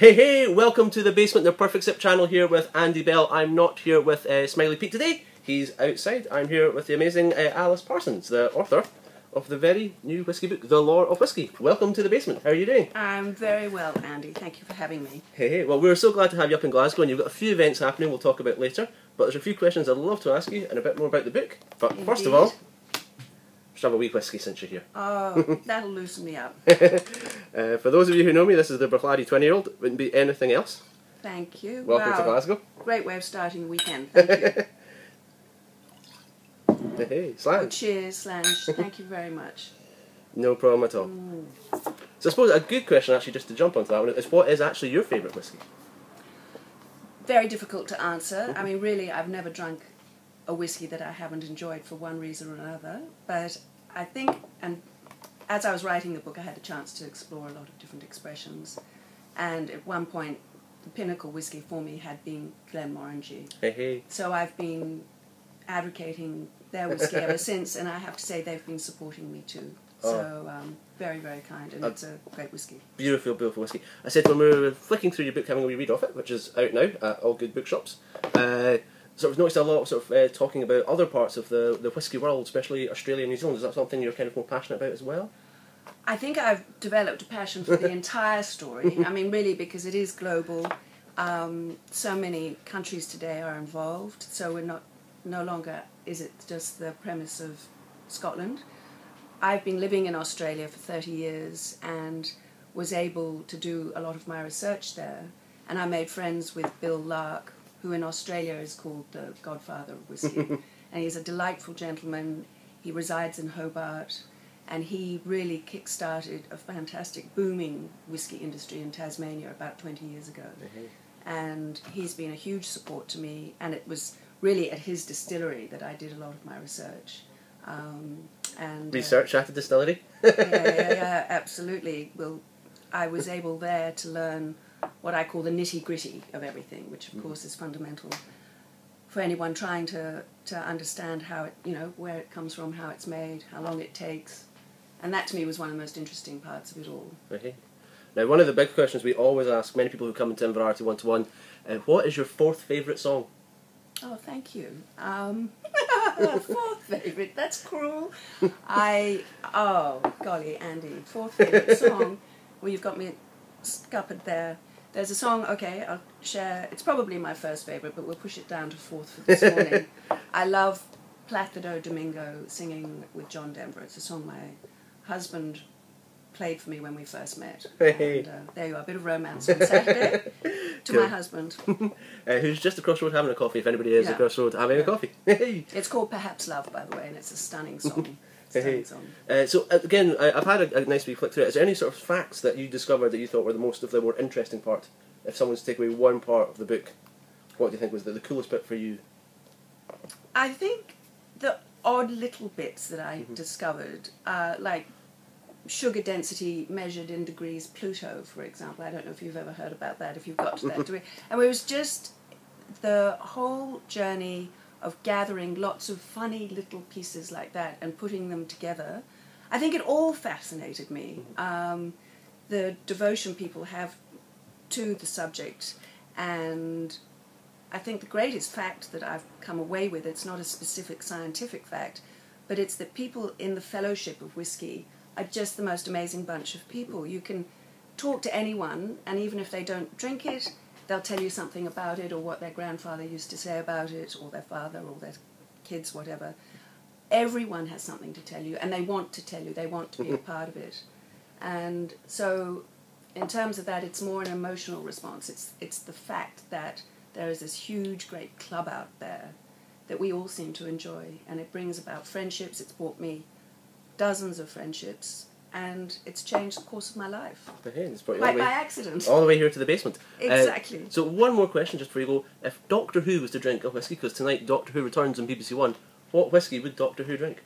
Hey hey, welcome to the basement, the Perfect Sip channel here with Andy Bell. I'm not here with Smiley Pete today, he's outside. I'm here with the amazing Alice Parsons, the author of the very new whiskey book, The Lore of Whisky. Welcome to the basement, how are you doing? I'm very well, Andy, thank you for having me. Hey hey, well we're so glad to have you up in Glasgow and you've got a few events happening we'll talk about later, but there's a few questions I'd love to ask you and a bit more about the book. But Indeed. First of all, let's have a wee whiskey since you're here. Oh, that'll loosen me up. For those of you who know me, this is the Bruichladdich 20-year-old. Wouldn't be anything else. Thank you. Welcome to Glasgow. Great way of starting the weekend, thank you. Hey, Slange. Oh, cheers, Slange. Thank you very much. No problem at all. So I suppose a good question actually just to jump onto that one is what is actually your favourite whiskey? Very difficult to answer. I mean, really, I've never drunk a whiskey that I haven't enjoyed for one reason or another. But I think, and as I was writing the book, I had a chance to explore a lot of different expressions. And at one point, the pinnacle whiskey for me had been Glenmorangie. Hey, hey. So I've been advocating their whiskey ever since, and I have to say they've been supporting me too. So very, very kind, and it's a great whiskey. Beautiful, beautiful whiskey. I said when we were flicking through your book, having a wee read of it, which is out now at all good bookshops, sort of noticed a lot of sort of talking about other parts of the whiskey world, especially Australia and New Zealand. Is that something you're kind of more passionate about as well? I think I've developed a passion for the entire story. I mean, really, because it is global. So many countries today are involved, so we're no longer is it just the premise of Scotland. I've been living in Australia for 30 years and was able to do a lot of my research there. And I made friends with Bill Lark, who in Australia is called the godfather of whiskey. And he's a delightful gentleman. He resides in Hobart. And he really kick-started a fantastic booming whiskey industry in Tasmania about 20 years ago. And he's been a huge support to me. And it was really at his distillery that I did a lot of my research. Research at the distillery? yeah, absolutely. Well, I was able there to learn what I call the nitty-gritty of everything, which of course is fundamental for anyone trying to understand how it, where it comes from, how it's made, how long it takes. And that to me was one of the most interesting parts of it all. Okay. Now, one of the big questions we always ask many people who come into Variety 1-to-1, what is your fourth favourite song? Oh, thank you. Fourth favourite, that's cruel. Oh, golly, Andy, fourth favourite song. Well, you've got me scuppered there. There's a song, okay, I'll share. It's probably my first favourite, but we'll push it down to fourth for this morning. I love Plácido Domingo singing with John Denver. It's a song my husband played for me when we first met. Hey. And there you are, a bit of romance on Saturday to my husband. Who's just across the road having a coffee, if anybody is across the road having a coffee. It's called Perhaps Love, by the way, and it's a stunning song. So again, I've had a nice wee flick through it. Is there any sort of facts that you discovered that you thought were the most of the more interesting part? If someone's to take away one part of the book, what do you think was the coolest bit for you? I think the odd little bits that I discovered, like sugar density measured in degrees Pluto, for example. I don't know if you've ever heard about that, if you've got to that degree. And it was just the whole journey of gathering lots of funny little pieces like that and putting them together. I think it all fascinated me. The devotion people have to the subject, and I think the greatest fact that I've come away with, it's not a specific scientific fact, but it's that people in the fellowship of whiskey are just the most amazing bunch of people. You can talk to anyone, and even if they don't drink it, they'll tell you something about it, or what their grandfather used to say about it, or their father, or their kids, whatever. Everyone has something to tell you, and they want to tell you, they want to be a part of it. And so, in terms of that, it's more an emotional response. It's the fact that there is this huge, great club out there that we all seem to enjoy, and it brings about friendships. It's brought me dozens of friendships, and it's changed the course of my life. By accident. All the way here to the basement. Exactly. So one more question just before you go. If Doctor Who was to drink a whiskey, because tonight Doctor Who returns on BBC One, what whiskey would Doctor Who drink?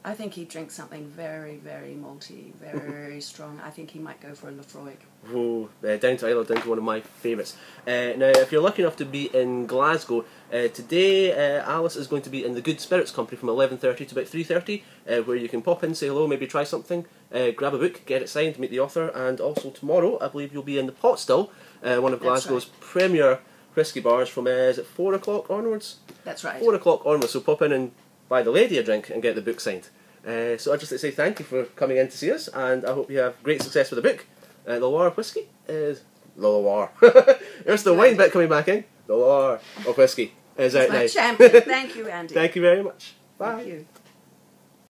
I think he'd drink something very, very malty, very strong. I think he might go for a Lefroy. Whoa, down to Isla, down to one of my favourites. Now, if you're lucky enough to be in Glasgow, today Alice is going to be in the Good Spirits Company from 11:30 to about 3:30, where you can pop in, say hello, maybe try something, grab a book, get it signed, meet the author, and also tomorrow I believe you'll be in the Pot Still, one of Glasgow's premier whisky bars from, is it 4 o'clock onwards? That's right. 4 o'clock onwards, so pop in and buy the lady a drink and get the book signed. So I'd just like to say thank you for coming in to see us, and I hope you have great success with the book. The Lore of Whisky is... The Lore. There's the wine bit coming back in. The Lore of Whisky is out now. Champion. Thank you, Andy. Thank you very much. Bye. Thank you.